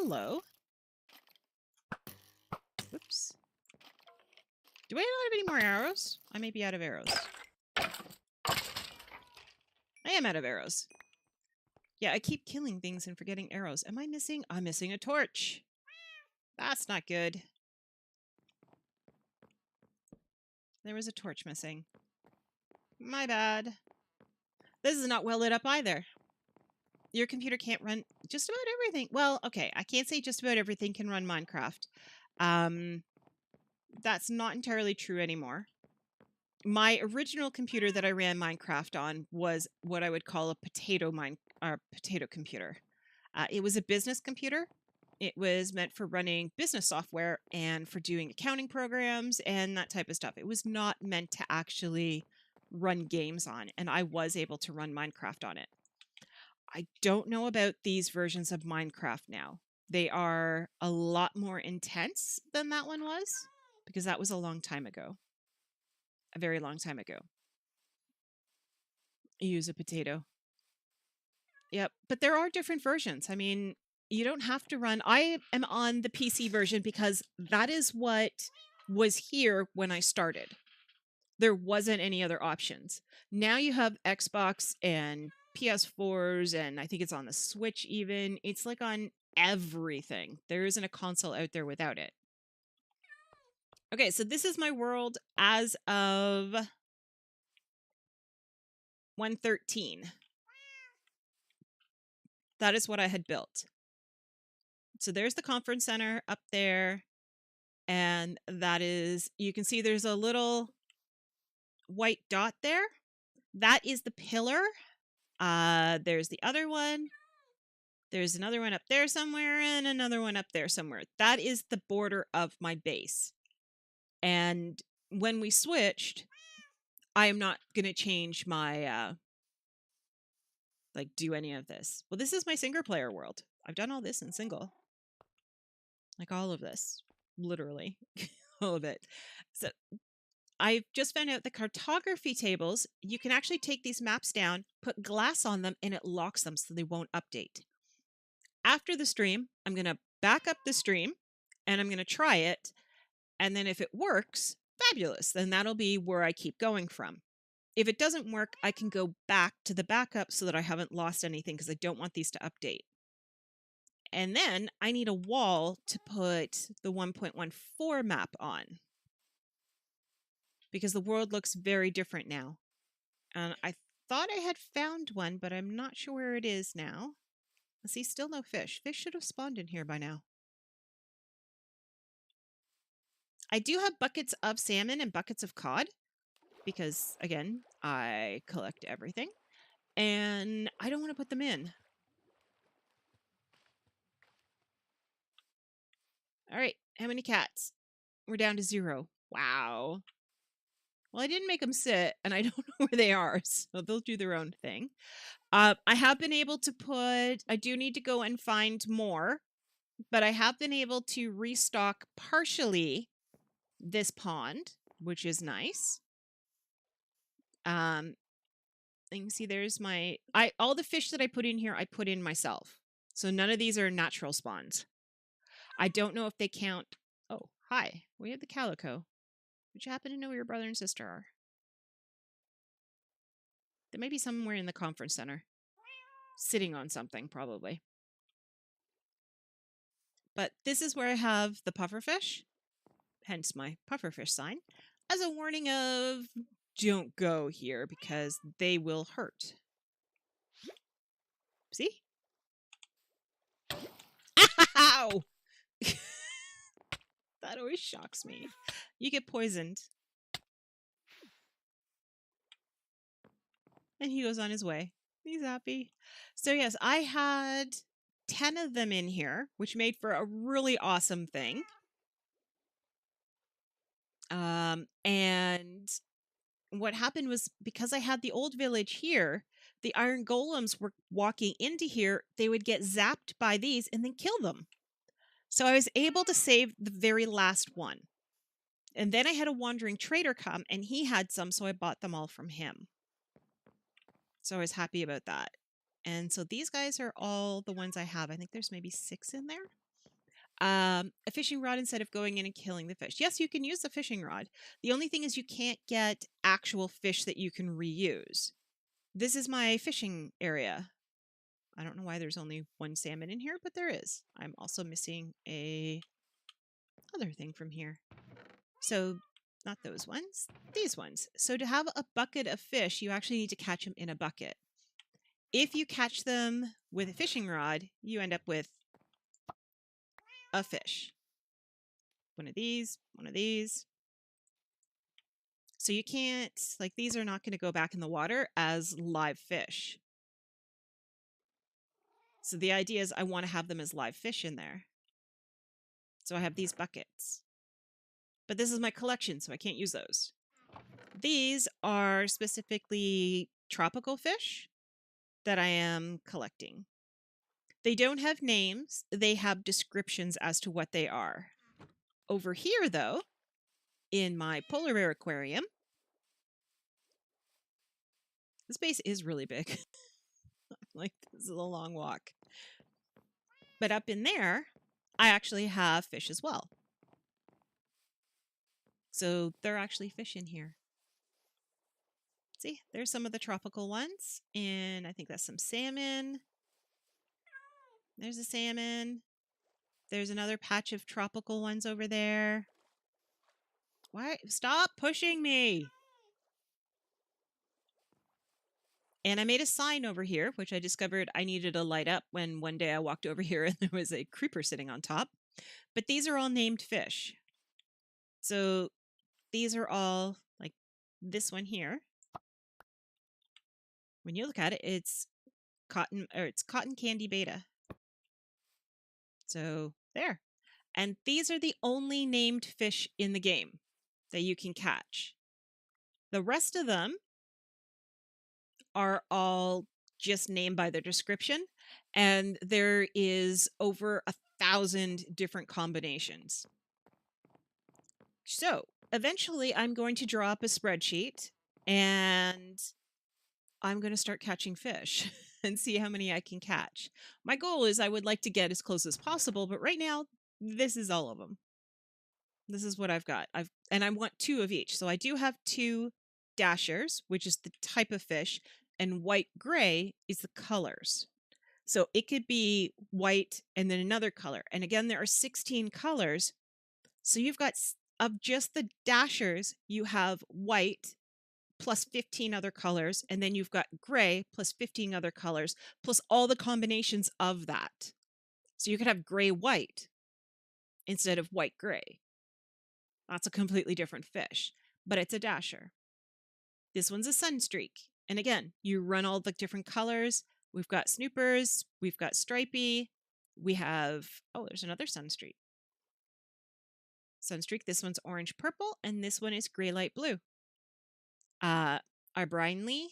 hello. Oops. Do I not have any more arrows? I may be out of arrows. I am out of arrows. Yeah, I keep killing things and forgetting arrows. Am I missing? I'm missing a torch. That's not good. There was a torch missing. My bad. This is not well lit up either. Your computer can't run just about everything. Well, okay, I can't say just about everything can run Minecraft. That's not entirely true anymore. My original computer that I ran Minecraft on was what I would call a potato computer. It was a business computer. It was meant for running business software and for doing accounting programs and that type of stuff. It was not meant to actually run games on, and I was able to run Minecraft on it. I don't know about these versions of Minecraft now. They are a lot more intense than that one was, because that was a long time ago. A very long time ago. Use a potato. Yep, but there are different versions. I mean, you don't have to run. I am on the PC version because that is what was here when I started. There wasn't any other options. Now you have Xbox and PS4s, and I think it's on the Switch even. It's like on everything. There isn't a console out there without it. Okay, so this is my world as of 1.13. That is what I had built. So there's the conference center up there. And that is, you can see there's a little white dot there. That is the pillar. There's the other one. There's another one up there somewhere and another one up there somewhere. That is the border of my base. And when we switched, I am not going to change my, do any of this. Well, this is my single player world. I've done all this in single. Like all of this. Literally. All of it. So I've just found out the cartography tables, you can actually take these maps down, put glass on them, and it locks them so they won't update. After the stream, I'm going to back up the stream, and I'm going to try it. And then if it works, fabulous. Then that'll be where I keep going from. If it doesn't work, I can go back to the backup so that I haven't lost anything because I don't want these to update. And then I need a wall to put the 1.14 map on, because the world looks very different now. And I thought I had found one, but I'm not sure where it is now. See, still no fish. Fish should have spawned in here by now. I do have buckets of salmon and buckets of cod because, again, I collect everything. And I don't want to put them in. All right, how many cats? We're down to 0. Wow. Well, I didn't make them sit, and I don't know where they are, so they'll do their own thing. I have been able to put... I do need to go and find more, but I have been able to restock partially this pond, which is nice. You can see there's my... all the fish that I put in here, I put in myself. So none of these are natural spawns. I don't know if they count... Oh, hi. We have the calico. Would you happen to know where your brother and sister are? They may be somewhere in the conference center. Sitting on something, probably. But this is where I have the pufferfish. Hence my pufferfish sign. As a warning of... don't go here because they will hurt. See? Ow! That always shocks me. You get poisoned. And he goes on his way. He's happy. So yes, I had 10 of them in here, which made for a really awesome thing. And what happened was, because I had the old village here, the iron golems were walking into here. They would get zapped by these and then kill them. So I was able to save the very last one. And then I had a wandering trader come, and he had some, so I bought them all from him. So I was happy about that. And so these guys are all the ones I have. I think there's maybe 6 in there. A fishing rod instead of going in and killing the fish. Yes, you can use the fishing rod. The only thing is you can't get actual fish that you can reuse. This is my fishing area. I don't know why there's only one salmon in here, but there is. I'm also missing a other thing from here. So not those ones, these ones. So to have a bucket of fish, you actually need to catch them in a bucket. If you catch them with a fishing rod, you end up with a fish. One of these, one of these. So you can't, like, these are not going to go back in the water as live fish. So the idea is I want to have them as live fish in there. So I have these buckets. But this is my collection, so I can't use those. These are specifically tropical fish that I am collecting. They don't have names. They have descriptions as to what they are. Over here, though, in my polar bear aquarium, the space is really big. Like, this is a long walk. But up in there, I actually have fish as well. So there are actually fish in here. See, there's some of the tropical ones. And I think that's some salmon. There's a salmon. There's another patch of tropical ones over there. Why? Stop pushing me. And I made a sign over here, which I discovered I needed to light up when one day I walked over here and there was a creeper sitting on top. But these are all named fish. So these are all, like this one here. When you look at it, it's cotton candy beta. So there. And these are the only named fish in the game that you can catch. The rest of them are all just named by their description, and there is over 1,000 different combinations. So eventually I'm going to draw up a spreadsheet and I'm going to start catching fish and see how many I can catch. My goal is I would like to get as close as possible, but right now this is all of them. This is what I've got. And I want 2 of each. So I do have 2 dashers, which is the type of fish, and white gray is the colors. So it could be white and then another color. And again, there are 16 colors. So you've got, of just the dashers, you have white plus 15 other colors, and then you've got gray plus 15 other colors, plus all the combinations of that. So you could have gray white instead of white gray. That's a completely different fish, but it's a dasher. This one's a sunstreak. And again, you run all the different colors. We've got snoopers, we've got stripey, we have, oh, there's another sunstreak. Sunstreak, this one's orange purple, and this one is gray light blue. Our Brinley,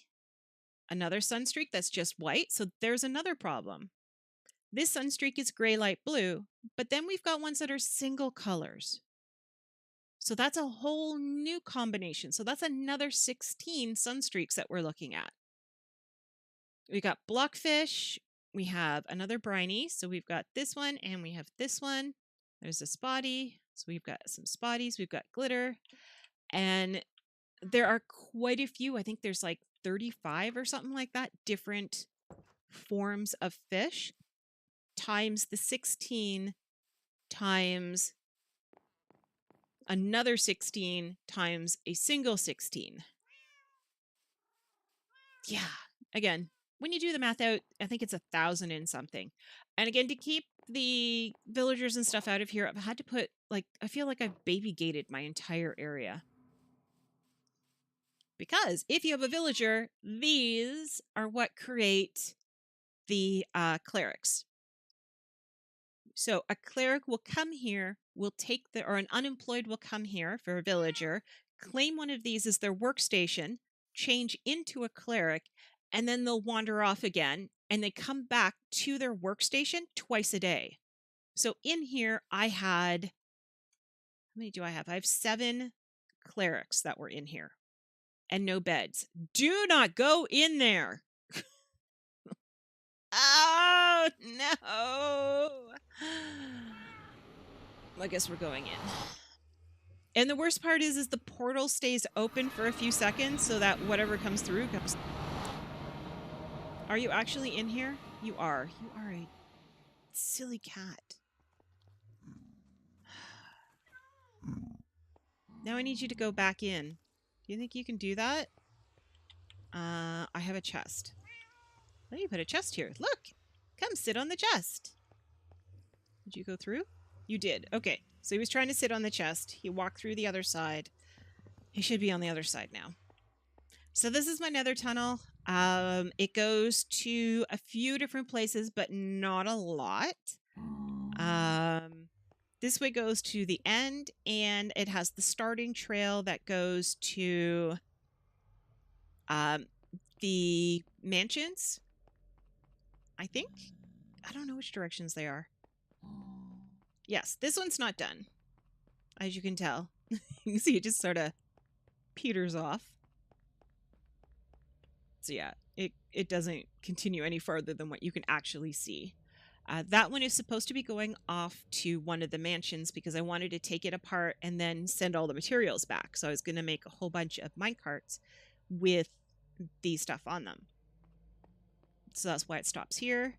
another sunstreak that's just white, so there's another problem. This sunstreak is gray light blue, but then we've got ones that are single colors. So that's a whole new combination. So that's another 16 sunstreaks that we're looking at. We got blockfish. We have another briny. So we've got this one and we have this one. There's a spotty. So we've got some spotties. We've got glitter. And there are quite a few. I think there's like 35 or something like that, different forms of fish, times the 16 times another 16 times a single 16. Yeah. Again, when you do the math out, I think it's 1,000 and something. And again, to keep the villagers and stuff out of here, I've had to put, like, I feel like I've baby gated my entire area. Because if you have a villager, these are what create the clerics. So a cleric will come here, will take or an unemployed will come here for a villager, claim one of these as their workstation, change into a cleric, and then they'll wander off again, and they come back to their workstation twice a day. So in here, I had, how many do I have? I have 7 clerics that were in here, and no beds. Do not go in there. Oh, no. I guess we're going in. And the worst part is the portal stays open for a few seconds so that whatever comes through comes. Are you actually in here? You are. You are a silly cat. Now I need you to go back in. Do you think you can do that? I have a chest. Let me put a chest here. Look! Come sit on the chest. Did you go through? You did. Okay. So he was trying to sit on the chest. He walked through the other side. He should be on the other side now. So this is my nether tunnel. It goes to a few different places, but not a lot. This way goes to the end, and it has the starting trail that goes to the mansions, I think. I don't know which directions they are. Yes, this one's not done, as you can tell. You can see it just sort of peters off. So yeah, it doesn't continue any farther than what you can actually see. That one is supposed to be going off to one of the mansions because I wanted to take it apart and then send all the materials back. So I was going to make a whole bunch of minecarts with these stuff on them. So that's why it stops here.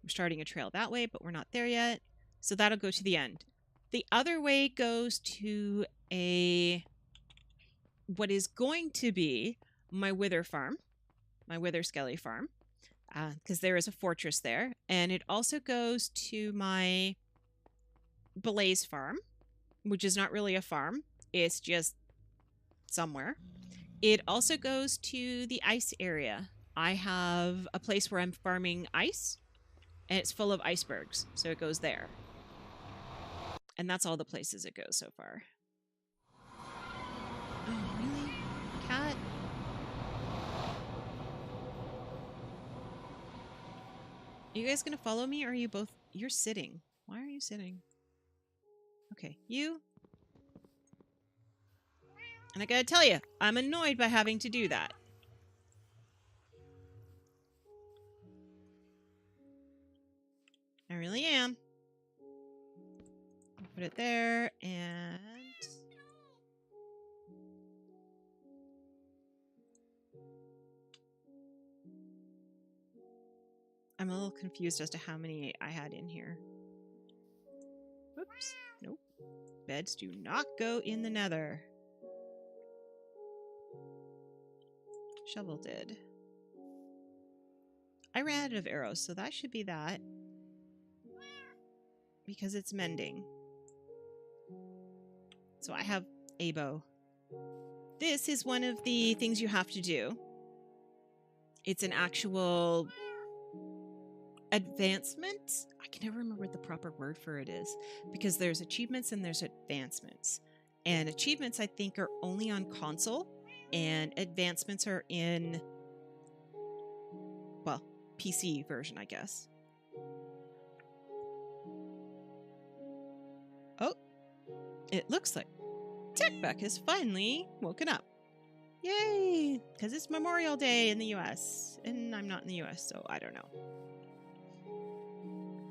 We're starting a trail that way, but we're not there yet. So that'll go to the end. The other way goes to what is going to be my wither farm, my wither skelly farm, because there is a fortress there. And it also goes to my blaze farm, which is not really a farm. It's just somewhere. It also goes to the ice area. I have a place where I'm farming ice, and it's full of icebergs, so it goes there. And that's all the places it goes so far. Oh, really? Cat? Are you guys gonna follow me, or are you both... You're sitting. Why are you sitting? Okay, you... And I gotta tell you, I'm annoyed by having to do that. I really am. I'll put it there, and... I'm a little confused as to how many I had in here. Whoops. Nope. Beds do not go in the nether. Shovel did. I ran out of arrows, so that should be that. Because it's mending. So I have a bow. This is one of the things you have to do. It's an actual advancement. I can never remember what the proper word for it is. Because there's achievements and there's advancements. And achievements, I think, are only on console. And advancements are in... well, PC version, I guess. Oh, it looks like TechBuck has finally woken up. Yay! Because it's Memorial Day in the US. And I'm not in the US, so I don't know.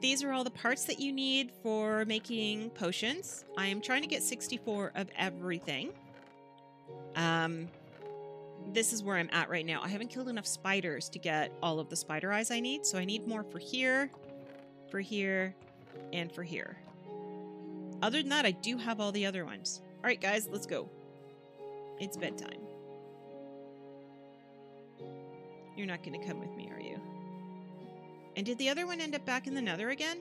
These are all the parts that you need for making potions. I am trying to get 64 of everything. This is where I'm at right now. I haven't killed enough spiders to get all of the spider eyes I need, so I need more for here, and for here. Other than that, I do have all the other ones. Alright guys, let's go. It's bedtime. You're not going to come with me, are you? And did the other one end up back in the nether again?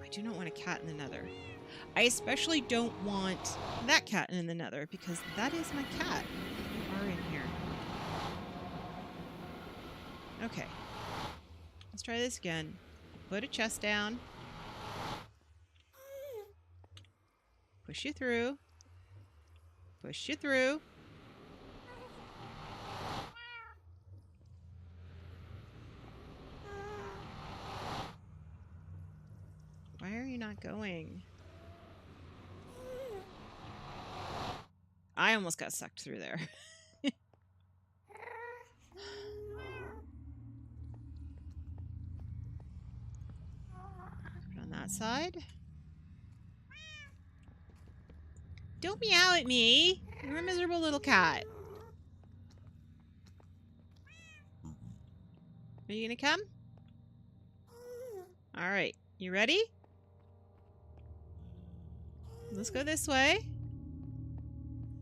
I do not want a cat in the nether. I especially don't want that cat in the nether because that is my cat. You are in here. Okay. Let's try this again. Put a chest down. Push you through. Push you through. Why are you not going? I almost got sucked through there. that side. Don't meow at me. You're a miserable little cat. Are you gonna come? Alright. You ready? Let's go this way.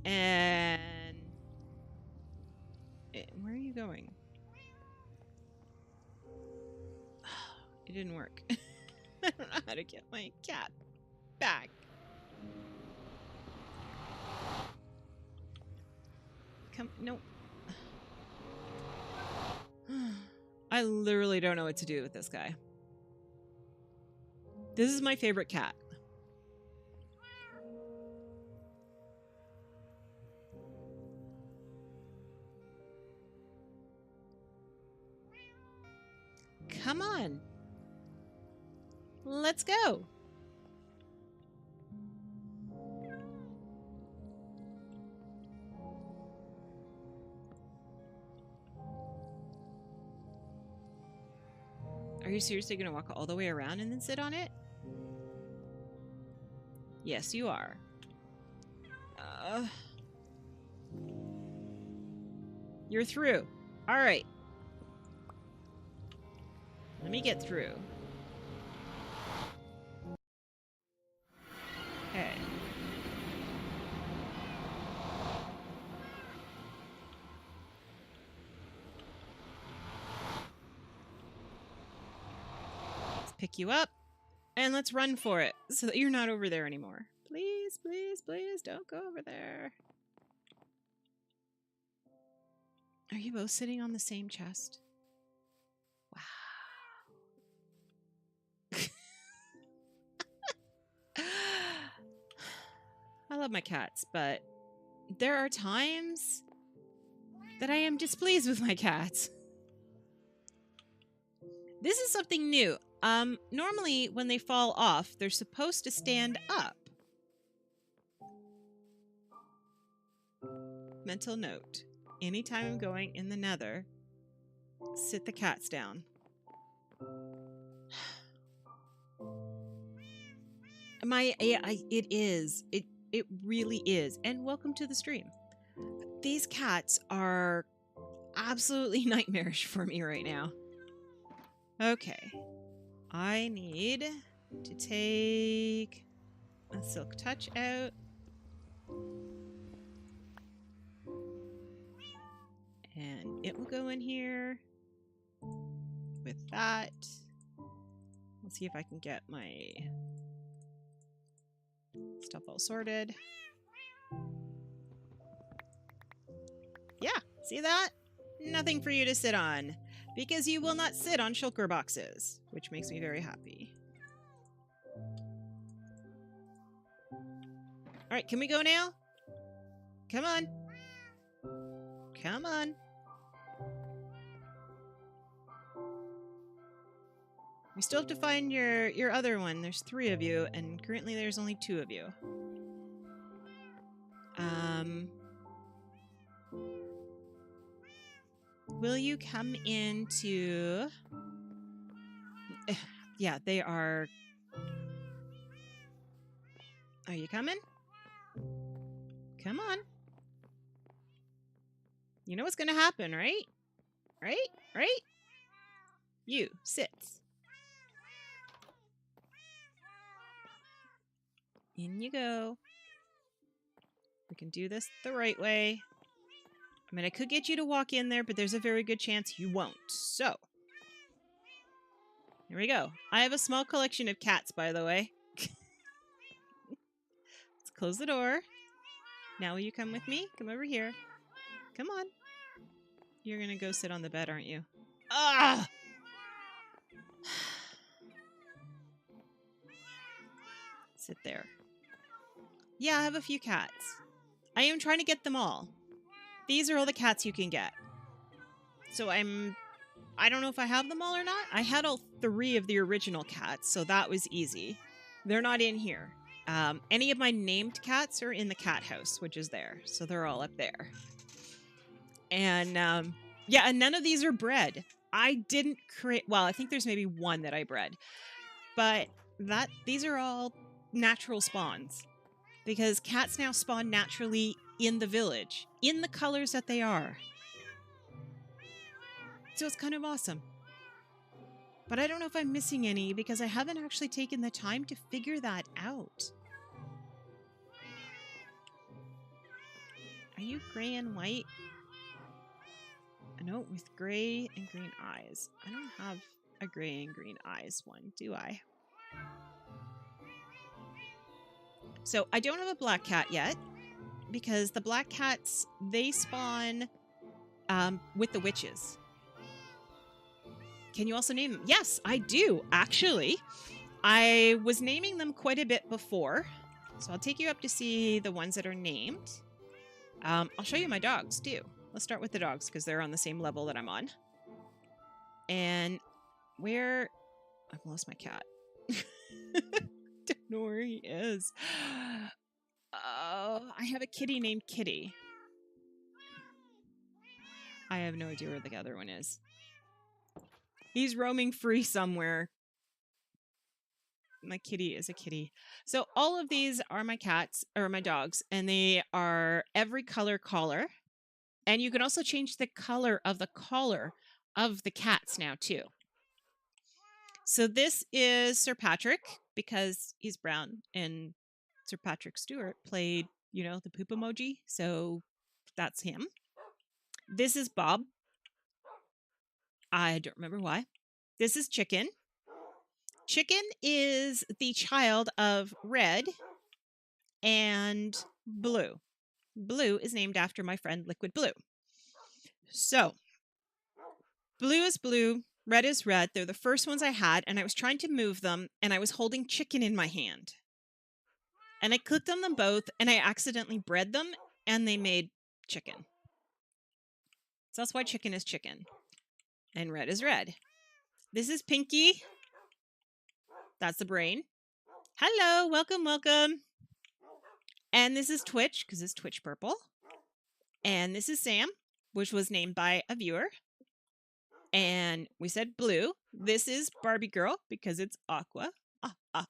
And... where are you going? It didn't work. I don't know how to get my cat back. Come, no. I literally don't know what to do with this guy. This is my favorite cat. Come on. Let's go. Are you seriously going to walk all the way around and then sit on it? Yes, you are. You're through. All right. Let me get through. Okay. Let's pick you up and let's run for it so that you're not over there anymore. Please, please, please don't go over there. Are you both sitting on the same chest? Wow. I love my cats, but there are times that I am displeased with my cats. This is something new. Normally when they fall off, they're supposed to stand up. Mental note. Anytime I'm going in the nether, sit the cats down. It really is. And welcome to the stream. These cats are absolutely nightmarish for me right now. Okay. I need to take a silk touch out. And it will go in here with that. Let's see if I can get my stuff all sorted. Yeah, see that? Nothing for you to sit on, because you will not sit on shulker boxes, which makes me very happy. Alright, can we go now? Come on. Come on. We still have to find your other one. There's 3 of you, and currently there's only 2 of you. Will you come into... Yeah, they are... Are you coming? Come on. You know what's gonna happen, right? Right? Right? You, sit. In you go. We can do this the right way. I mean, I could get you to walk in there, but there's a very good chance you won't. So, here we go. I have a small collection of cats, by the way. Let's close the door. Now will you come with me? Come over here. Come on. You're gonna go sit on the bed, aren't you? Ah! Sit there. Yeah, I have a few cats. I am trying to get them all. These are all the cats you can get. So I don't know if I have them all or not. I had all 3 of the original cats, so that was easy. They're not in here. Any of my named cats are in the cat house, which is there. So they're all up there. And, yeah, and none of these are bred. I didn't create... Well, I think there's maybe one that I bred. But these are all natural spawns. Because cats now spawn naturally in the village, in the colors that they are. So it's kind of awesome. But I don't know if I'm missing any because I haven't actually taken the time to figure that out. Are you gray and white? No, with gray and green eyes. I don't have a gray and green eyes one, do I? So I don't have a black cat yet because the black cats, they spawn with the witches. Can you also name them? Yes, I do, actually. I was naming them quite a bit before. So I'll take you up to see the ones that are named. I'll show you my dogs, too. Let's start with the dogs, because they're on the same level that I'm on. And where... I've lost my cat. Don't know where he is. I have a kitty named Kitty. I have no idea where the other one is. He's roaming free somewhere. My kitty is a kitty. So all of these are my cats, or my dogs, and they are every color collar. And you can also change the color of the collar of the cats now, too. So this is Sir Patrick, because he's brown, and Sir Patrick Stewart played, you know, the poop emoji. So that's him. This is Bob. I don't remember why. This is Chicken. Chicken is the child of Red and Blue. Blue is named after my friend Liquid Blue. So, Blue is blue, red is red. They're the first ones I had, and I was trying to move them, and I was holding Chicken in my hand. And I clicked on them both, and I accidentally bred them, and they made Chicken. So that's why Chicken is Chicken. And red is red. This is Pinky. That's the brain. Hello, welcome, welcome. And this is Twitch, because it's Twitch Purple. And this is Sam, which was named by a viewer. And we said Blue. This is Barbie Girl, because it's Aqua. That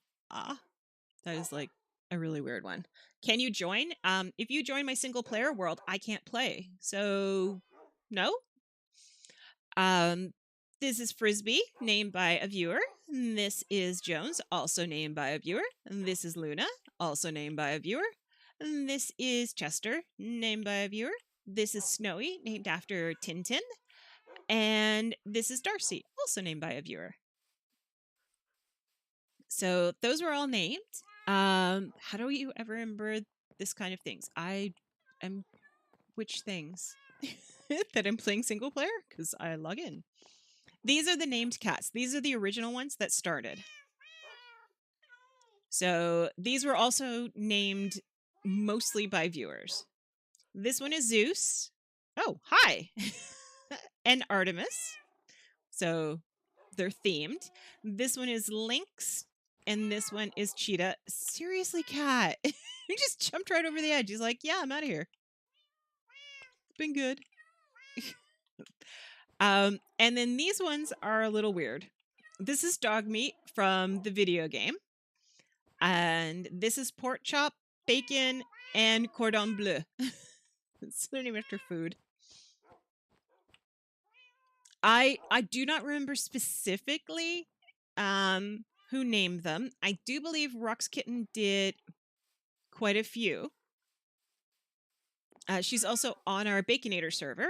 is like a really weird one. Can you join? If you join my single player world, I can't play. So, no. This is Frisbee, named by a viewer. And this is Jones, also named by a viewer. And this is Luna, also named by a viewer. And this is Chester, named by a viewer. This is Snowy, named after Tintin. And this is Darcy, also named by a viewer. So those were all named. How do you ever remember this kind of things? I am which things? That I'm playing single player? Because I log in. These are the named cats. These are the original ones that started. So these were also named mostly by viewers. This one is Zeus. Oh, hi. And Artemis. So they're themed. This one is Lynx. And this one is Cheetah. Seriously, cat. He just jumped right over the edge. He's like, yeah, I'm out of here. It's been good. And then these ones are a little weird. This is Dog Meat from the video game. And this is Pork Chop, Bacon, and Cordon Bleu. It's their name after food. I do not remember specifically who named them. I do believe Rox Kitten did quite a few. She's also on our Baconator server.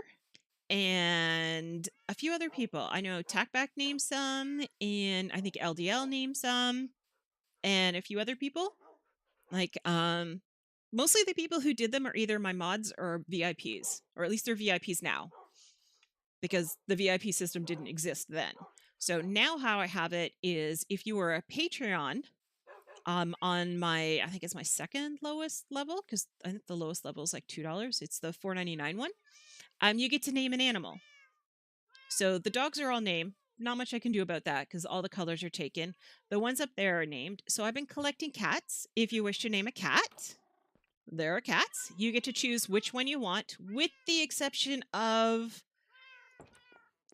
And a few other people. I know Tackback named some, and I think LDL named some, and a few other people. Like, mostly the people who did them are either my mods or VIPs, or at least they're VIPs now, because the VIP system didn't exist then. So now how I have it is if you were a Patreon, on my, I think it's my second lowest level, because I think the lowest level is like $2. It's the $4.99 one. You get to name an animal. So the dogs are all named. Not much I can do about that because all the colors are taken. The ones up there are named. So I've been collecting cats. If you wish to name a cat, there are cats. You get to choose which one you want, with the exception of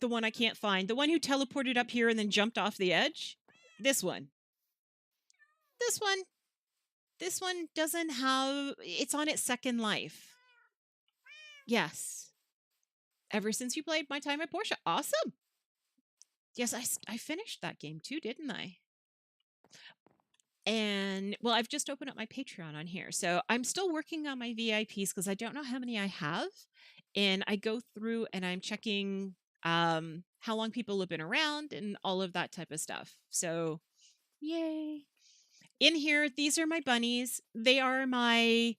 the one I can't find. The one who teleported up here and then jumped off the edge. This one. this one. This one doesn't have... It's on its second life. Yes. Ever since you played My Time at Portia. Awesome. Yes, I finished that game too, didn't I? And, well, I've just opened up my Patreon on here. So I'm still working on my VIPs because I don't know how many I have. And I go through and I'm checking how long people have been around and all of that type of stuff. So, yay. In here, these are my bunnies. They are my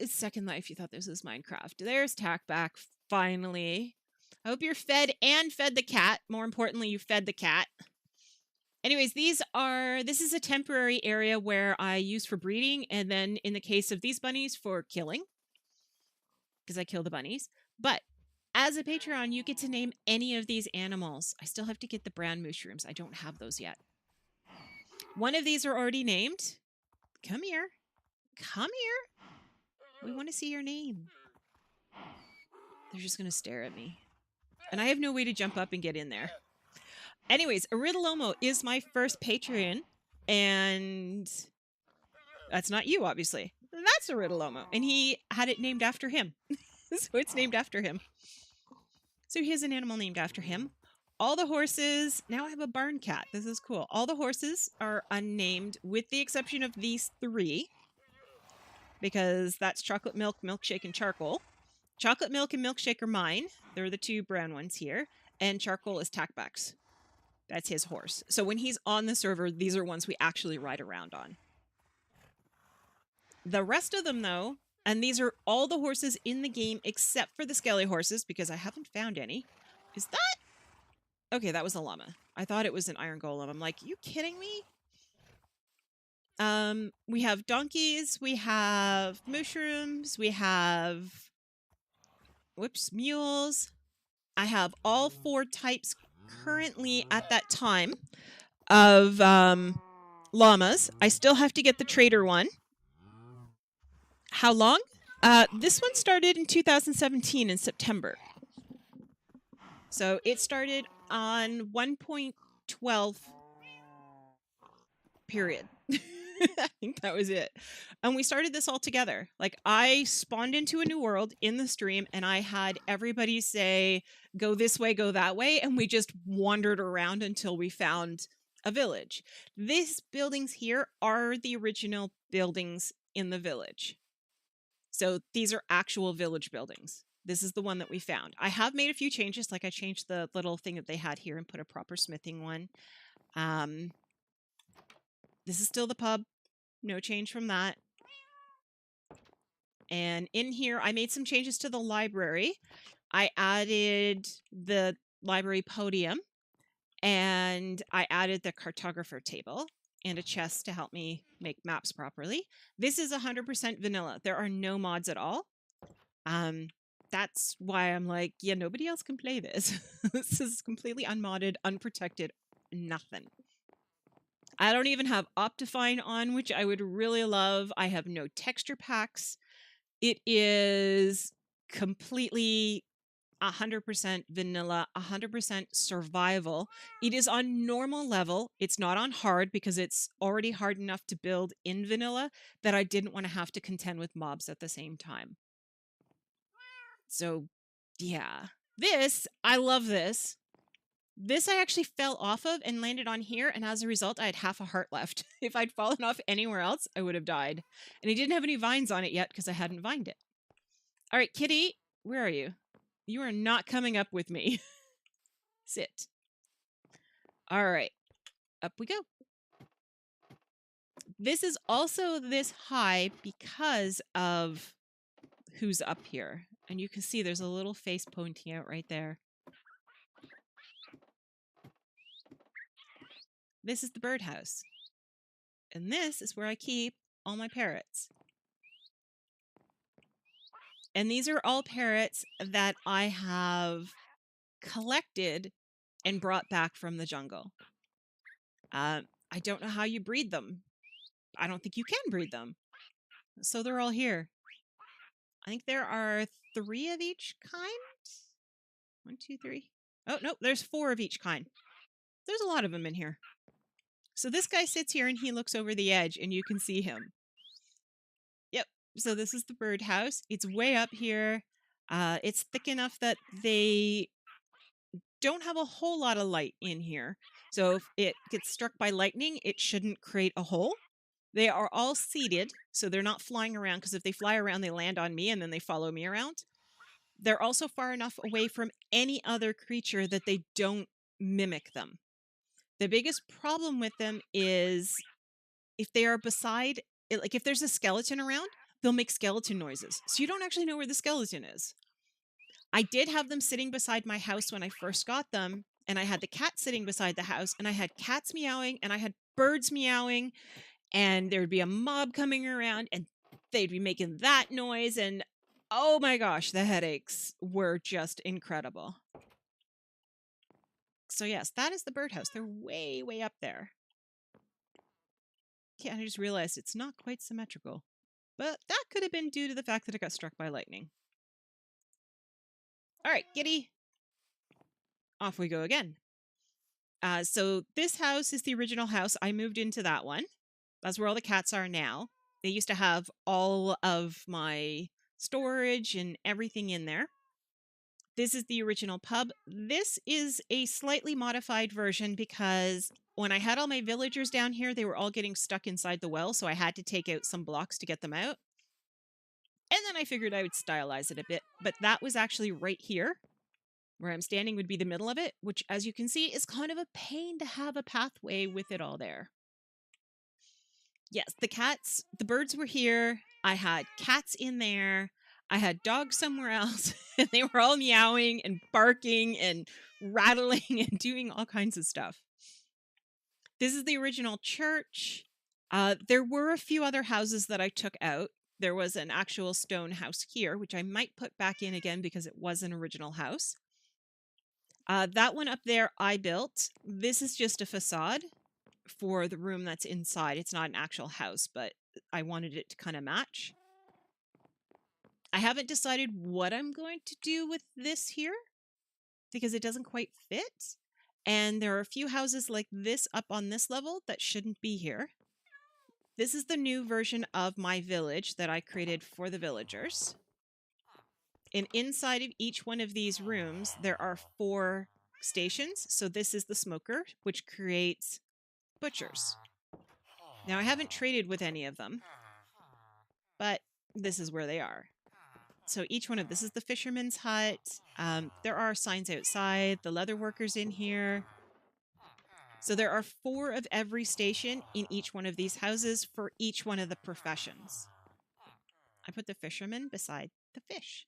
Second Life. You thought this was Minecraft. There's Tackback, finally. I hope you're fed and fed the cat. More importantly, you fed the cat. Anyways, this is a temporary area where I use for breeding, and then in the case of these bunnies, for killing, because I kill the bunnies. But as a Patreon, you get to name any of these animals. I still have to get the brand mushrooms. I don't have those yet. One of these are already named. Come here. Come here. We want to see your name. They're just going to stare at me. And I have no way to jump up and get in there. Anyways, Aridalomo is my first Patreon, and that's not you, obviously. That's Aridalomo, and he had it named after him. So it's named after him. So he has an animal named after him. All the horses, now I have a barn cat. This is cool. All the horses are unnamed with the exception of these three, because that's Chocolate Milk, Milkshake, and Charcoal. Chocolate Milk and Milkshake are mine. They're the two brown ones here. And Charcoal is Tackback's. That's his horse. So when he's on the server, these are ones we actually ride around on. The rest of them, though, and these are all the horses in the game except for the skelly horses, because I haven't found any. Is that? Okay, that was a llama. I thought it was an iron golem. I'm like, you kidding me? We have donkeys, we have mushrooms, we have... Whoops, mules. I have all 4 types currently at that time of llamas. I still have to get the trader one. How long? This one started in 2017 in September. So it started on 1.12 period. I think that was it. And we started this all together. Like, I spawned into a new world in the stream and I had everybody say, go this way, go that way. And we just wandered around until we found a village. These buildings here are the original buildings in the village. So these are actual village buildings. This is the one that we found. I have made a few changes. Like, I changed the little thing that they had here and put a proper smithing one. This is still the pub. No change from that. And in here, I made some changes to the library. I added the library podium, and I added the cartographer table and a chest to help me make maps properly. This is 100% vanilla. There are no mods at all. That's why I'm like, yeah, nobody else can play this. This is completely unmodded, unprotected, nothing. I don't even have Optifine on, which I would really love. I have no texture packs. It is completely 100% vanilla, 100% survival. It is on normal level. It's not on hard because it's already hard enough to build in vanilla that I didn't want to have to contend with mobs at the same time. So, yeah. I love this. This I actually fell off of and landed on here, and as a result, I had half a heart left. If I'd fallen off anywhere else, I would have died. And I didn't have any vines on it yet because I hadn't vined it. All right, kitty, where are you? You are not coming up with me. Sit. All right, up we go. This is also this high because of who's up here. And you can see there's a little face pointing out right there. This is the birdhouse. And this is where I keep all my parrots. And these are all parrots that I have collected and brought back from the jungle. I don't know how you breed them. I don't think you can breed them. So they're all here. I think there are 3 of each kind. 1, 2, 3. Oh, no, there's 4 of each kind. There's a lot of them in here. So this guy sits here and he looks over the edge and you can see him. Yep. So this is the birdhouse. It's way up here. It's thick enough that they don't have a whole lot of light in here. So if it gets struck by lightning, it shouldn't create a hole. They are all seated, so they're not flying around, because if they fly around, they land on me and then they follow me around. They're also far enough away from any other creature that they don't mimic them. The biggest problem with them is if they are beside, like if there's a skeleton around, they'll make skeleton noises. So you don't actually know where the skeleton is. I did have them sitting beside my house when I first got them, and I had the cat sitting beside the house, and I had cats meowing, and I had birds meowing, and there would be a mob coming around, and they'd be making that noise, and oh my gosh, the headaches were just incredible. So yes, that is the birdhouse. They're way, way up there. Yeah, I just realized it's not quite symmetrical, but that could have been due to the fact that it got struck by lightning. All right, Giddy. Off we go again. So this house is the original house. I moved into that one. That's where all the cats are now. They used to have all of my storage and everything in there. This is the original pub. This is a slightly modified version because when I had all my villagers down here, they were all getting stuck inside the well, so I had to take out some blocks to get them out. And then I figured I would stylize it a bit, but that was actually right here. Where I'm standing would be the middle of it, which, as you can see, is kind of a pain to have a pathway with it all there. Yes, the birds were here. I had cats in there. I had dogs somewhere else, and they were all meowing and barking and rattling and doing all kinds of stuff. This is the original church. There were a few other houses that I took out. There was an actual stone house here, which I might put back in again because it was an original house. That one up there I built. This is just a facade for the room that's inside. It's not an actual house, but I wanted it to kind of match. I haven't decided what I'm going to do with this here because it doesn't quite fit. And there are a few houses like this up on this level that shouldn't be here. This is the new version of my village that I created for the villagers. And inside of each one of these rooms, there are 4 stations. So this is the smoker, which creates butchers. Now, I haven't traded with any of them, but this is where they are. So each one of this is the fisherman's hut. There are signs outside, the leather workers in here. So there are 4 of every station in each one of these houses for each one of the professions. I put the fisherman beside the fish.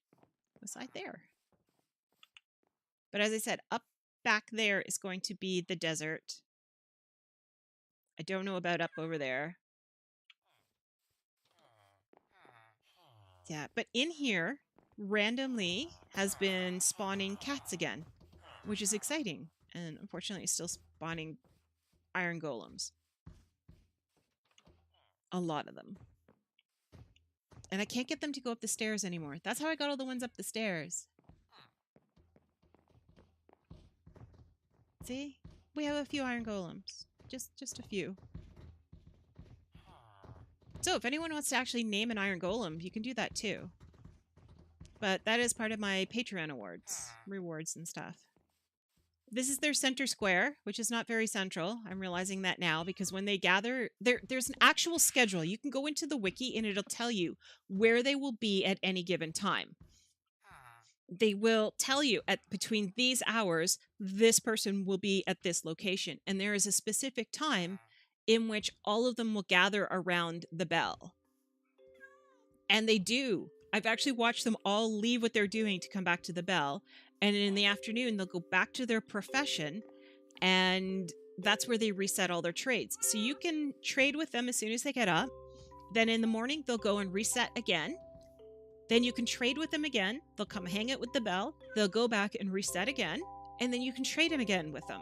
Beside there. But as I said, up back there is going to be the desert. I don't know about up over there. Yeah, but in here, randomly, has been spawning cats again, which is exciting. And unfortunately, it's still spawning iron golems. A lot of them. And I can't get them to go up the stairs anymore. That's how I got all the ones up the stairs. See? We have a few iron golems. Just a few. So if anyone wants to actually name an iron golem, you can do that too. But that is part of my Patreon rewards and stuff. This is their center square, which is not very central. I'm realizing that now because when they gather, there's an actual schedule. You can go into the wiki and it'll tell you where they will be at any given time. They will tell you between these hours, this person will be at this location. And there is a specific time in which all of them will gather around the bell. And they do. I've actually watched them all leave what they're doing to come back to the bell. And in the afternoon, they'll go back to their profession, and that's where they reset all their trades. So you can trade with them as soon as they get up. Then in the morning, they'll go and reset again. Then you can trade with them again. They'll come hang out with the bell. They'll go back and reset again. And then you can trade them again with them.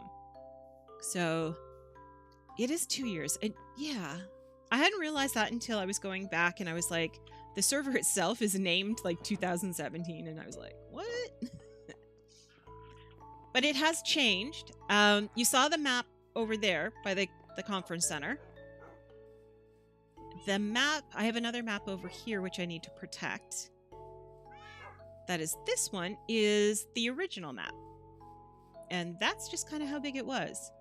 So it is 2 years. And yeah, I hadn't realized that until I was going back and I was like, the server itself is named like 2017. And I was like, what? But it has changed. You saw the map over there by the the conference center. The map, I have another map over here which I need to protect. That is this one, is the original map. And that's just kind of how big it was.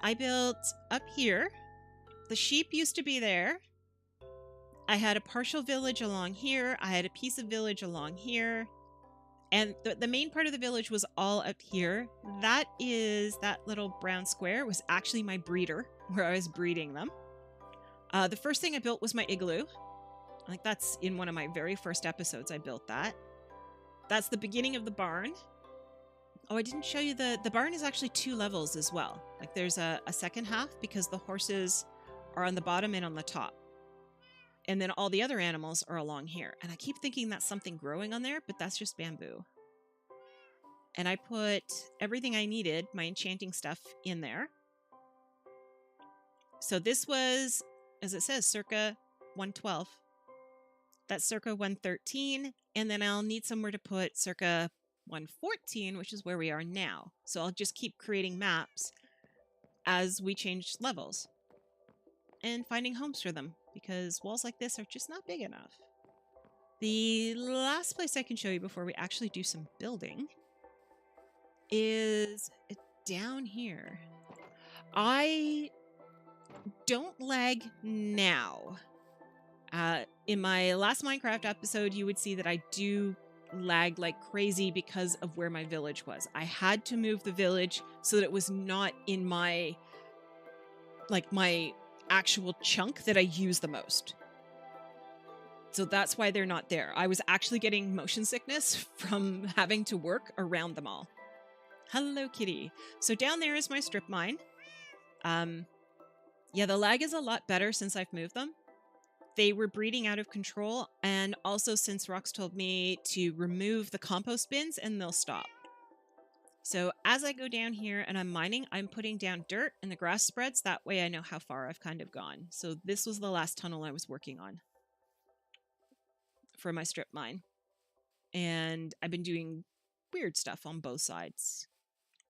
I built up here. The sheep used to be there. I had a partial village along here. I had a piece of village along here. And the main part of the village was all up here. That little brown square was actually my breeder, where I was breeding them. The first thing I built was my igloo. I think that's in one of my very first episodes I built that. That's the beginning of the barn. Oh, I didn't show you the barn is actually 2 levels as well. Like there's a second half because the horses are on the bottom and on the top. And then all the other animals are along here. And I keep thinking that's something growing on there, but that's just bamboo. And I put everything I needed, my enchanting stuff, in there. So this was, as it says, circa 112. That's circa 113. And then I'll need somewhere to put circa 114, which is where we are now. So I'll just keep creating maps as we change levels and finding homes for them, because walls like this are just not big enough. The last place I can show you before we actually do some building is down here. I don't lag now. In my last Minecraft episode, you would see that I do lag like crazy because of where my village was. I had to move the village so that it was not in my actual chunk that I use the most. So that's why they're not there. I was actually getting motion sickness from having to work around them all. Hello, kitty. So down there is my strip mine. Yeah, the lag is a lot better since I've moved them. They were breeding out of control, and also since Rox told me to remove the compost bins and they'll stop. So as I go down here and I'm mining, I'm putting down dirt and the grass spreads. That way I know how far I've kind of gone. So this was the last tunnel I was working on for my strip mine. And I've been doing weird stuff on both sides.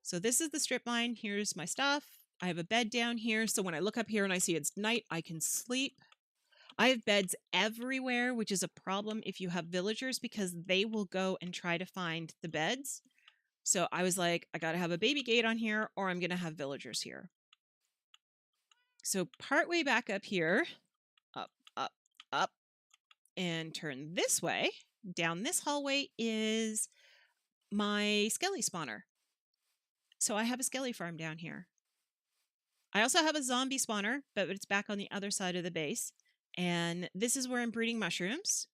So this is the strip mine. Here's my stuff. I have a bed down here. So when I look up here and I see it's night, I can sleep. I have beds everywhere, which is a problem if you have villagers because they will go and try to find the beds. So I was like, I got to have a baby gate on here or I'm going to have villagers here. So partway back up here, up, up, up, and turn this way, down this hallway is my skelly spawner. So I have a skelly farm down here. I also have a zombie spawner, but it's back on the other side of the base. And this is where I'm breeding mushrooms,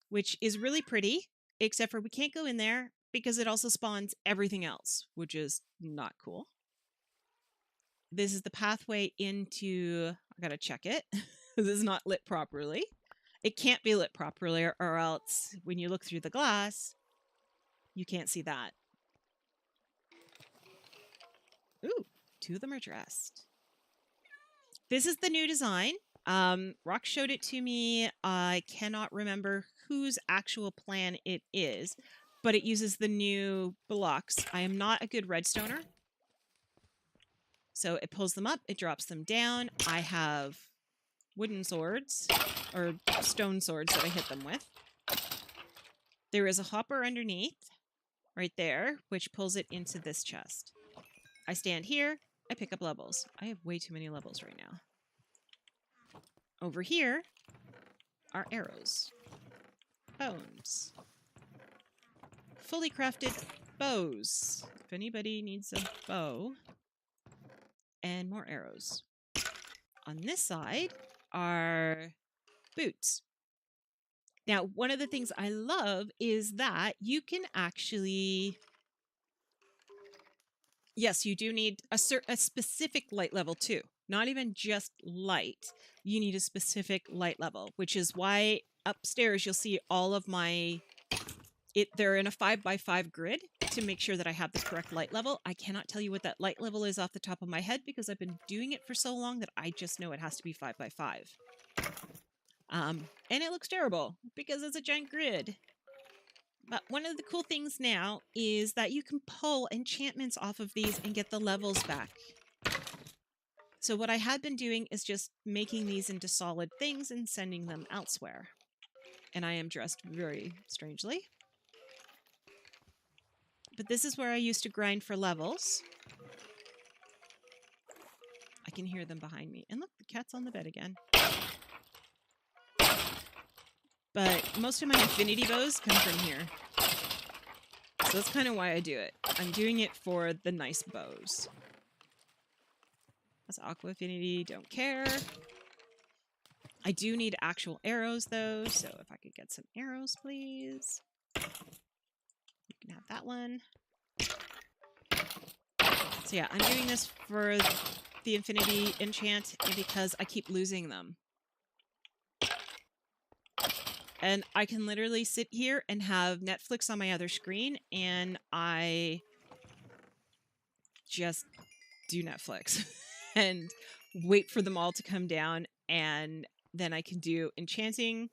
which is really pretty, except for we can't go in there because it also spawns everything else, which is not cool. This is the pathway into, I gotta check it. This is not lit properly. It can't be lit properly or else when you look through the glass, you can't see that. Ooh, 2 of them are dressed. This is the new design. Rox showed it to me. I cannot remember whose actual plan it is, but it uses the new blocks. I am not a good redstoner. So it pulls them up, it drops them down. I have wooden swords, or stone swords that I hit them with. There is a hopper underneath, right there, which pulls it into this chest. I stand here, I pick up levels. I have way too many levels right now. Over here are arrows, bones, fully crafted bows. If anybody needs a bow, and more arrows. On this side are boots. Now, one of the things I love is that you can actually, yes, you do need a specific light level too. Not even just light. You need a specific light level, which is why upstairs you'll see all of my, they're in a 5x5 grid to make sure that I have the correct light level. I cannot tell you what that light level is off the top of my head because I've been doing it for so long that I just know it has to be 5x5. And it looks terrible because it's a giant grid. But one of the cool things now is that you can pull enchantments off of these and get the levels back. So what I had been doing is just making these into solid things and sending them elsewhere. And I am dressed very strangely. But this is where I used to grind for levels. I can hear them behind me. And look, the cat's on the bed again. But most of my infinity bows come from here. So that's kind of why I do it. I'm doing it for the nice bows. That's Aqua Affinity, don't care. I do need actual arrows though, so if I could get some arrows, please. You can have that one. So yeah, I'm doing this for the infinity enchant and because I keep losing them. And I can literally sit here and have Netflix on my other screen and I just do Netflix and wait for them all to come down, and then I can do enchanting,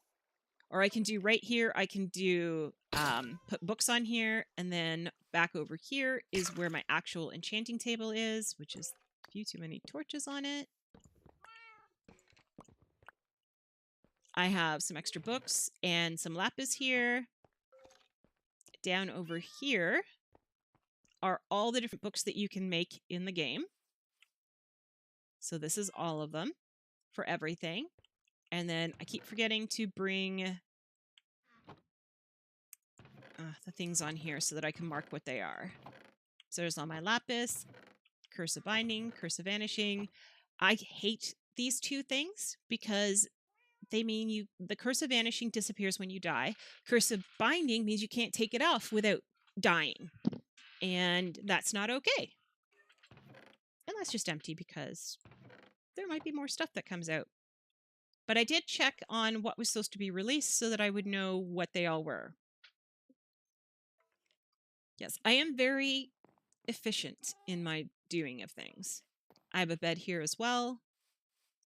or I can do right here, I can do put books on here, and then back over here is where my actual enchanting table is, which is a few too many torches on it. I have some extra books and some lapis here. Down over here are all the different books that you can make in the game. So this is all of them for everything. And then I keep forgetting to bring the things on here so that I can mark what they are. So there's all my lapis, Curse of Binding, Curse of Vanishing. I hate these two things because they mean the Curse of Vanishing disappears when you die. Curse of Binding means you can't take it off without dying. And that's not okay. And that's just empty because there might be more stuff that comes out. But I did check on what was supposed to be released so that I would know what they all were. Yes, I am very efficient in my doing of things. I have a bed here as well.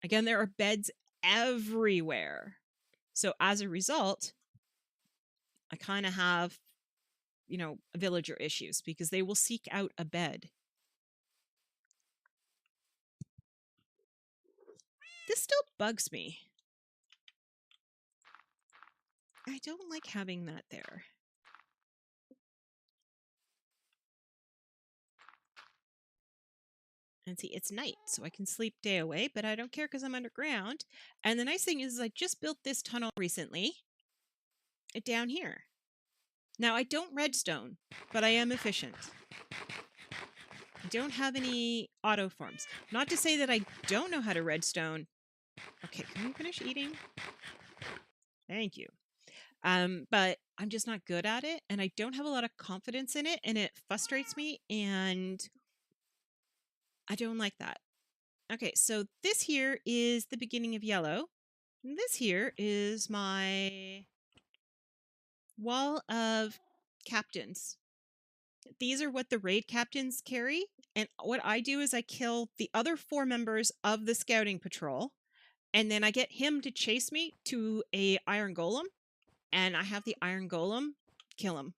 Again, there are beds everywhere. So as a result, I kind of have, villager issues because they will seek out a bed. This still bugs me. I don't like having that there. And see, it's night, so I can sleep day away, but I don't care because I'm underground. And the nice thing is I just built this tunnel recently down here. Now, I don't redstone, but I am efficient. I don't have any auto forms. Not to say that I don't know how to redstone. Okay, can we finish eating? Thank you. But I'm just not good at it, and I don't have a lot of confidence in it, and it frustrates me, and I don't like that. Okay, so this here is the beginning of yellow. And this here is my wall of captains. These are what the raid captains carry. And what I do is I kill the other 4 members of the scouting patrol. And then I get him to chase me to a iron golem. And I have the iron golem kill him.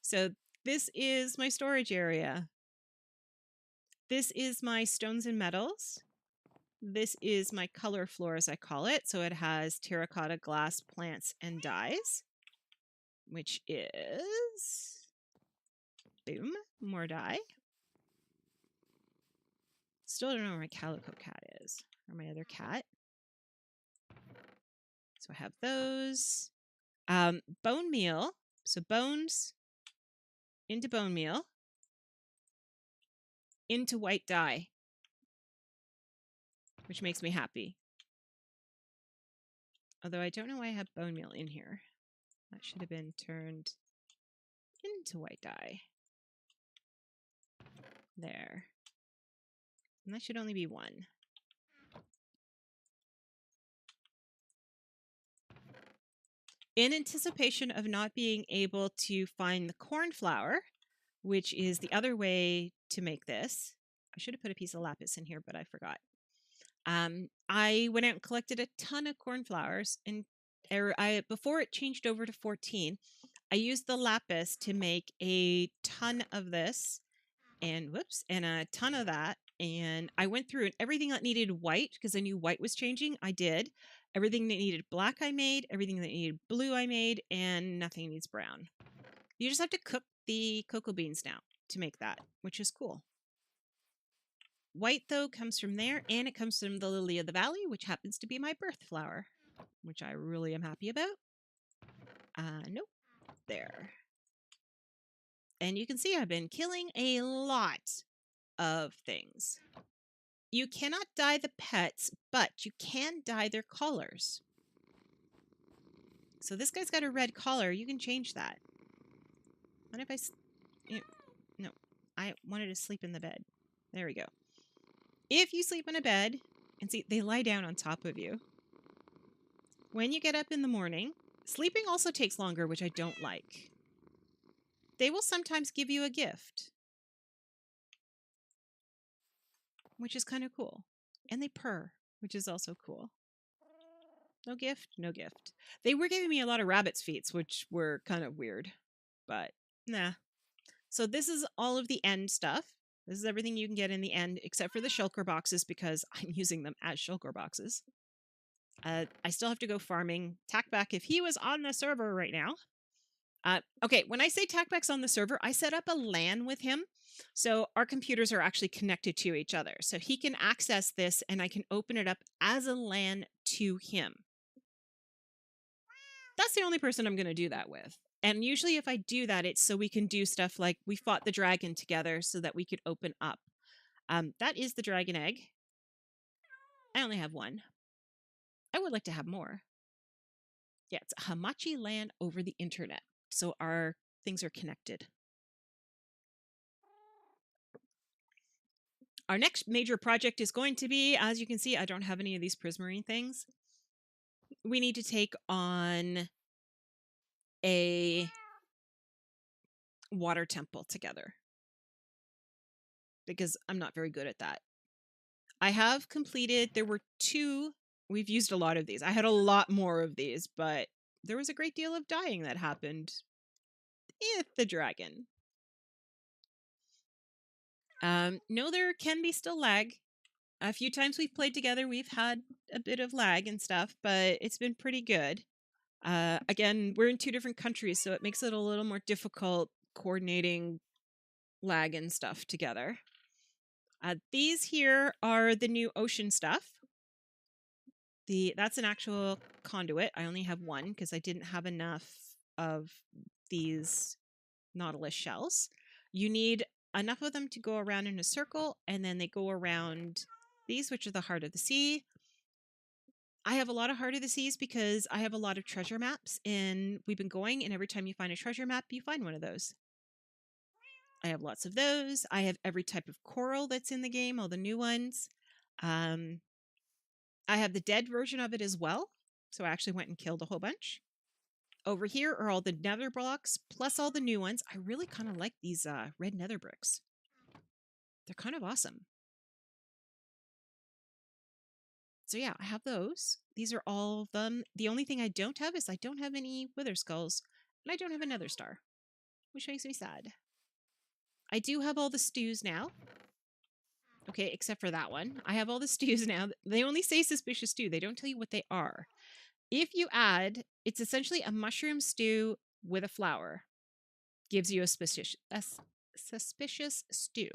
So this is my storage area. This is my stones and metals. This is my color floor, as I call it. So it has terracotta, glass, plants, and dyes, which is, boom, more dye. Still don't know where my calico cat is, or my other cat. So I have those. Bone meal. So bones into bone meal into white dye, which makes me happy. Although I don't know why I have bone meal in here. That should have been turned into white dye. There. And that should only be 1. In anticipation of not being able to find the cornflower, which is the other way to make this. I should have put a piece of lapis in here, but I forgot. I went out and collected a ton of cornflowers, and before it changed over to 14, I used the lapis to make a ton of this, and a ton of that, and I went through and everything that needed white, because I knew white was changing, I did. Everything that needed black I made, everything that needed blue I made, and nothing needs brown. You just have to cook the cocoa beans now to make that, which is cool. White, though, comes from there, and it comes from the lily of the valley, which happens to be my birth flower, which I really am happy about. Nope. There. And you can see I've been killing a lot of things. You cannot dye the pets, but you can dye their collars. So this guy's got a red collar. You can change that. What if I... No. I wanted to sleep in the bed. There we go. If you sleep in a bed, and see, they lie down on top of you. When you get up in the morning, sleeping also takes longer, which I don't like. They will sometimes give you a gift, which is kind of cool. And they purr, which is also cool. No gift, no gift. They were giving me a lot of rabbit's feet, which were kind of weird, but nah. So this is all of the end stuff. This is everything you can get in the end, except for the shulker boxes, because I'm using them as shulker boxes. I still have to go farming. Tackback, if he was on the server right now. Okay, when I say Tackback's on the server, I set up a LAN with him. So our computers are actually connected to each other. So he can access this and I can open it up as a LAN to him. That's the only person I'm going to do that with. And usually if I do that, it's so we can do stuff like we fought the dragon together so that we could open up. That is the dragon egg. I only have one. I would like to have more. Yeah, it's a Hamachi LAN over the internet. So our things are connected. Our next major project is going to be, as you can see, I don't have any of these prismarine things. We need to take on a water temple together. Because I'm not very good at that. I have completed, there were 2, we've used a lot of these. I had a lot more of these, but there was a great deal of dying that happened with the dragon. No, there can be still lag. A few times we've played together, we've had a bit of lag and stuff, but it's been pretty good. Again, we're in 2 different countries, so it makes it a little more difficult coordinating lag and stuff together. These here are the new ocean stuff. That's an actual conduit. I only have one because I didn't have enough of these nautilus shells. You need enough of them to go around in a circle, and then they go around these, which are the heart of the sea. I have a lot of heart of the seas because I have a lot of treasure maps, and we've been going, and every time you find a treasure map, you find one of those. I have lots of those. I have every type of coral that's in the game, all the new ones. I have the dead version of it as well. So I actually went and killed a whole bunch. Over here are all the nether blocks, plus all the new ones. I really kind of like these red nether bricks. They're kind of awesome. So yeah, I have those. These are all of them. The only thing I don't have is I don't have any wither skulls. And I don't have a nether star, which makes me sad. I do have all the stews now. Okay, except for that one. I have all the stews now. They only say suspicious stew. They don't tell you what they are. If you add, it's essentially a mushroom stew with a flour. Gives you a suspicious stew.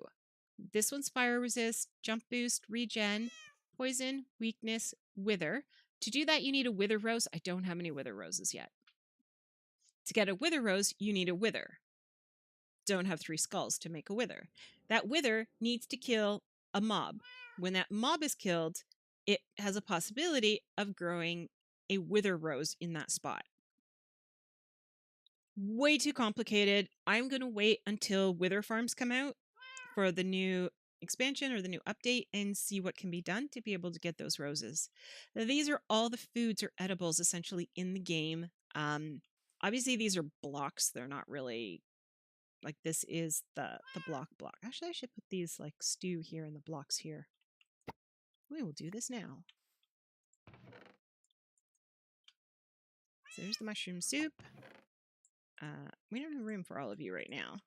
This one's fire resist, jump boost, regen, poison, weakness, wither. To do that, you need a wither rose. I don't have any wither roses yet. To get a wither rose, you need a wither. Don't have 3 skulls to make a wither. That wither needs to kill a mob. When that mob is killed, it has a possibility of growing a wither rose in that spot. Way too complicated. I'm going to wait until wither farms come out for the new expansion or the new update and see what can be done to be able to get those roses. Now, these are all the foods or edibles essentially in the game. Obviously, these are blocks. They're not really... Like, this is the block. Actually, I should put these, like, stew here and the blocks here. We will do this now. So there's the mushroom soup. We don't have room for all of you right now.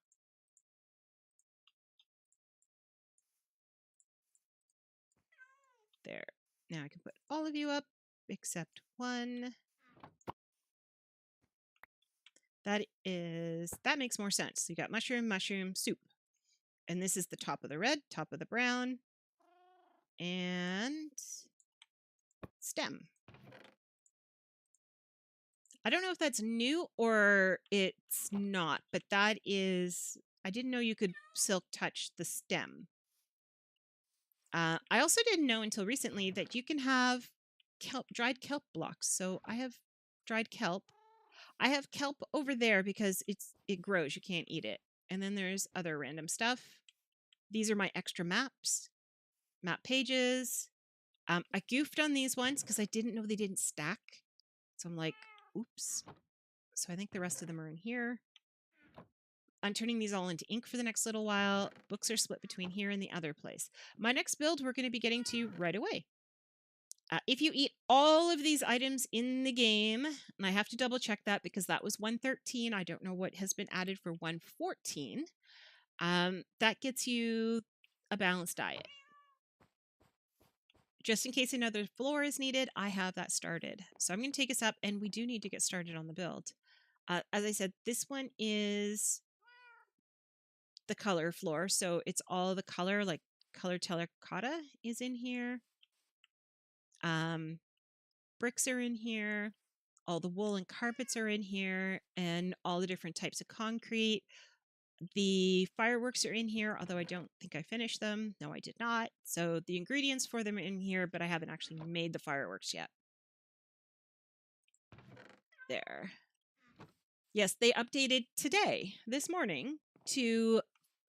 There. Now I can put all of you up except one. That makes more sense. So you got mushroom, mushroom, soup. And this is the top of the red, top of the brown, and stem. I don't know if that's new or it's not, but that is, I didn't know you could silk touch the stem. I also didn't know until recently that you can have dried kelp blocks. So I have dried kelp. I have kelp over there because it grows. You can't eat it. And then there's other random stuff. These are my extra maps, map pages. I goofed on these ones because I didn't know they didn't stack. So I'm like, oops. So I think the rest of them are in here. I'm turning these all into ink for the next little while. Books are split between here and the other place. My next build we're going to be getting to right away. If you eat all of these items in the game, and I have to double check that because that was 113. I don't know what has been added for 114. That gets you a balanced diet. Just in case another floor is needed, I have that started. So I'm going to take us up, and we do need to get started on the build. As I said, this one is the color floor. So it's all the color, like color terracotta is in here. Bricks are in here. All the wool and carpets are in here, and all the different types of concrete. The fireworks are in here, although I don't think I finished them. No, I did not. So the ingredients for them are in here, but I haven't actually made the fireworks yet. There. Yes, they updated today, this morning, to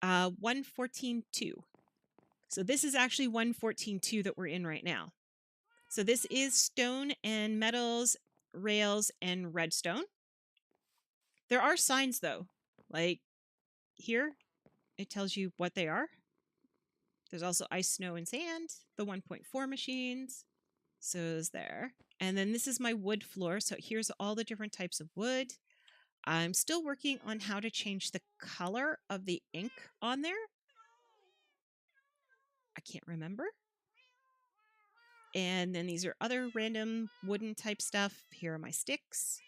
114.2. So this is actually 114.2 that we're in right now. So this is stone and metals, rails, and redstone. There are signs, though. Like here, it tells you what they are. There's also ice, snow, and sand, the 1.4 machines. So is there. And then this is my wood floor. So here's all the different types of wood. I'm still working on how to change the color of the ink on there. I can't remember. And then these are other random wooden type stuff. Here are my sticks.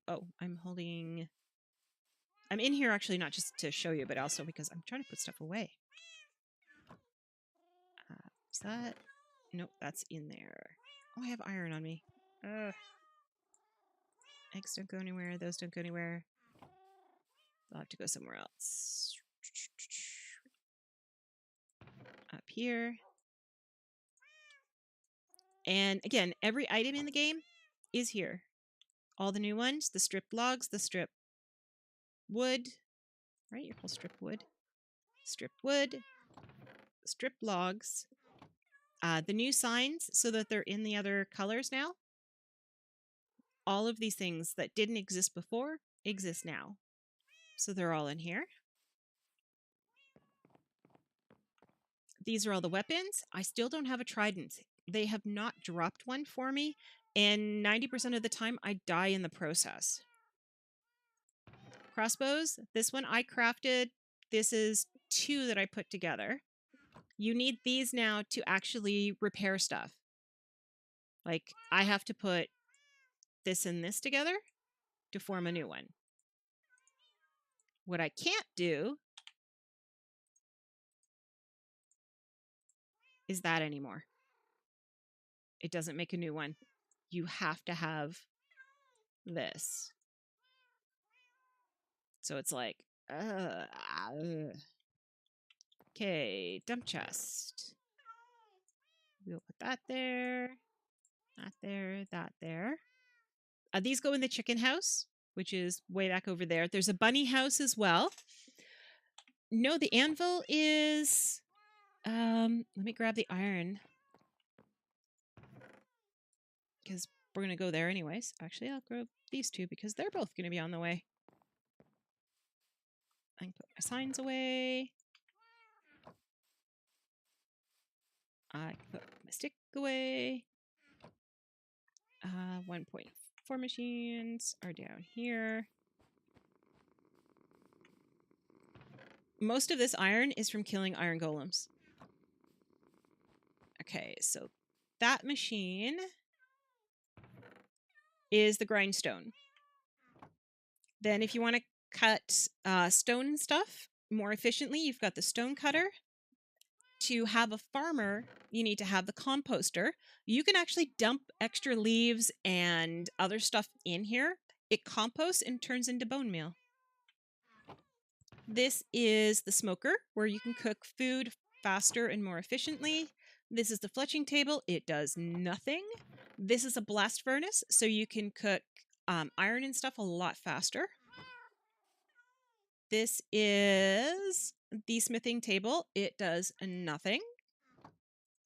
Oh, I'm in here actually not just to show you, but also because I'm trying to put stuff away. Is that? Nope, that's in there. Oh, I have iron on me. Eggs don't go anywhere. Those don't go anywhere. I'll have to go somewhere else. Up here. And again, every item in the game is here. All the new ones, the strip logs, the strip wood, right? You're called strip wood. Strip wood, strip logs, the new signs so that they're in the other colors now. All of these things that didn't exist before exist now. So they're all in here. These are all the weapons. I still don't have a trident. They have not dropped one for me, and 90% of the time I die in the process. Crossbows, this one I crafted. This is 2 that I put together. You need these now to actually repair stuff. Like, I have to put this and this together to form a new one. What I can't do is that anymore. It doesn't make a new one. You have to have this. So it's like, okay, dump chest. We'll put that there, that there, that there. These go in the chicken house, which is way back over there. There's a bunny house as well. No, the anvil is... let me grab the iron. Because we're going to go there anyways. Actually, I'll grab these 2 because they're both going to be on the way. I can put my signs away. I can put my stick away. 1.4 machines are down here. most of this iron is from killing iron golems. Okay, so that machine is the grindstone. Then if you want to cut stone and stuff more efficiently, you've got the stone cutter. To have a farmer, you need to have the composter. You can actually dump extra leaves and other stuff in here. It composts and turns into bone meal. This is the smoker, where you can cook food faster and more efficiently. This is the fletching table. It does nothing. This is a blast furnace, so you can cook iron and stuff a lot faster. This is the smithing table. It does nothing.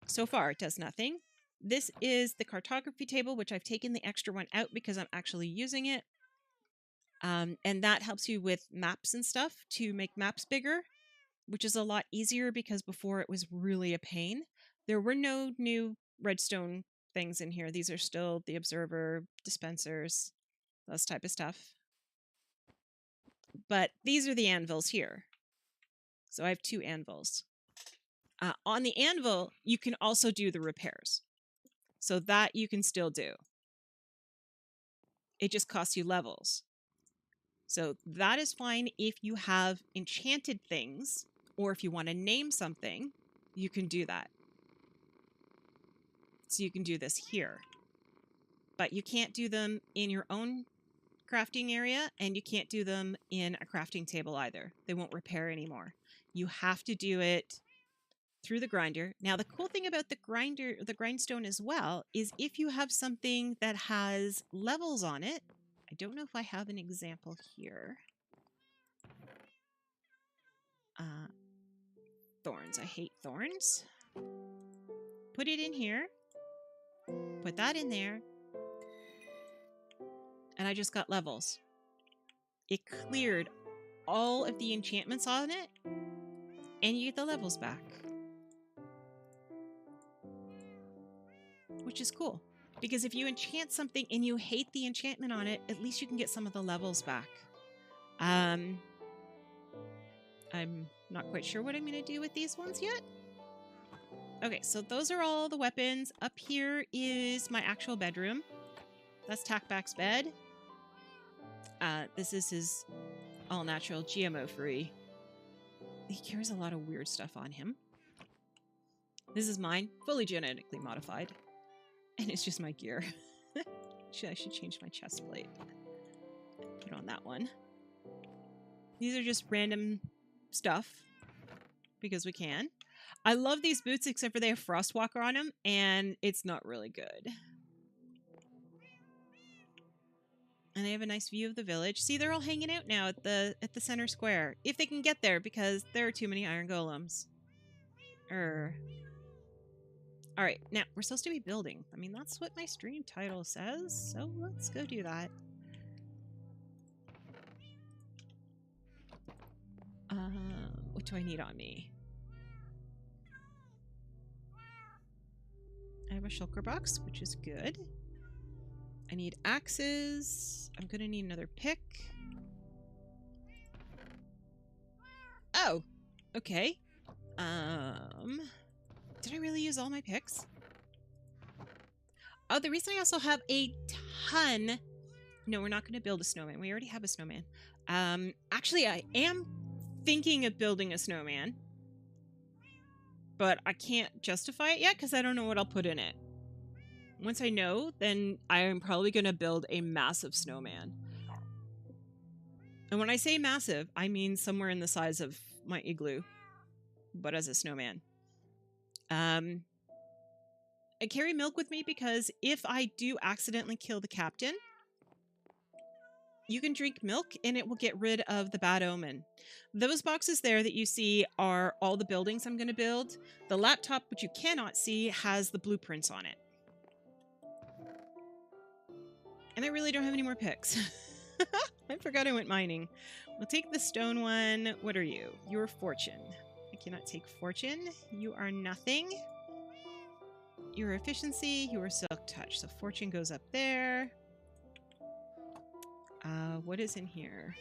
So far, it does nothing. This is the cartography table, which I've taken the extra one out because I'm actually using it. And that helps you with maps and stuff to make maps bigger, which is a lot easier because before it was really a pain. There were no new redstone things in here. These are still the observer, dispensers, those type of stuff. But these are the anvils here. So I have 2 anvils. On the anvil, you can also do the repairs. So that you can still do. It just costs you levels. So that is fine if you have enchanted things, or if you want to name something, you can do that. So you can do this here. But you can't do them in your own crafting area, and you can't do them in a crafting table either. They won't repair anymore. You have to do it through the grinder. Now, the cool thing about the grindstone as well, is if you have something that has levels on it, I don't know if I have an example here. Thorns. I hate thorns. Put it in here. Put that in there. And I just got levels. It cleared all of the enchantments on it, and you get the levels back. Which is cool. Because if you enchant something and you hate the enchantment on it, at least you can get some of the levels back. I'm not quite sure what I'm going to do with these ones yet. Okay, so those are all the weapons. Up here is my actual bedroom. That's Tackback's bed. This is his all-natural, GMO-free. He carries a lot of weird stuff on him. This is mine, fully genetically modified. And it's just my gear. I should change my chest plate. Put on that one. These are just random stuff, because we can. I love these boots, except for they have Frostwalker on them, and it's not really good. And they have a nice view of the village. See, they're all hanging out now at the center square. If they can get there, because there are too many iron golems. Alright, now, we're supposed to be building. I mean, that's what my stream title says, so let's go do that. What do I need on me? I have a shulker box, which is good. I need axes. I'm gonna need another pick. Oh, okay. Did I really use all my picks? Oh, the reason I also have a ton... No, we're not going to build a snowman. We already have a snowman. Actually, I am thinking of building a snowman. But I can't justify it yet because I don't know what I'll put in it. Once I know, then I am probably going to build a massive snowman. And when I say massive, I mean somewhere in the size of my igloo. But as a snowman. I carry milk with me because if I do accidentally kill the captain, you can drink milk and it will get rid of the bad omen. Those boxes there that you see are all the buildings I'm going to build. The laptop, which you cannot see, has the blueprints on it. And I really don't have any more picks. I forgot I went mining. We'll take the stone one. What are you? You're fortune. I cannot take fortune. You are nothing. Your efficiency, you are silk touch. So fortune goes up there. What is in here?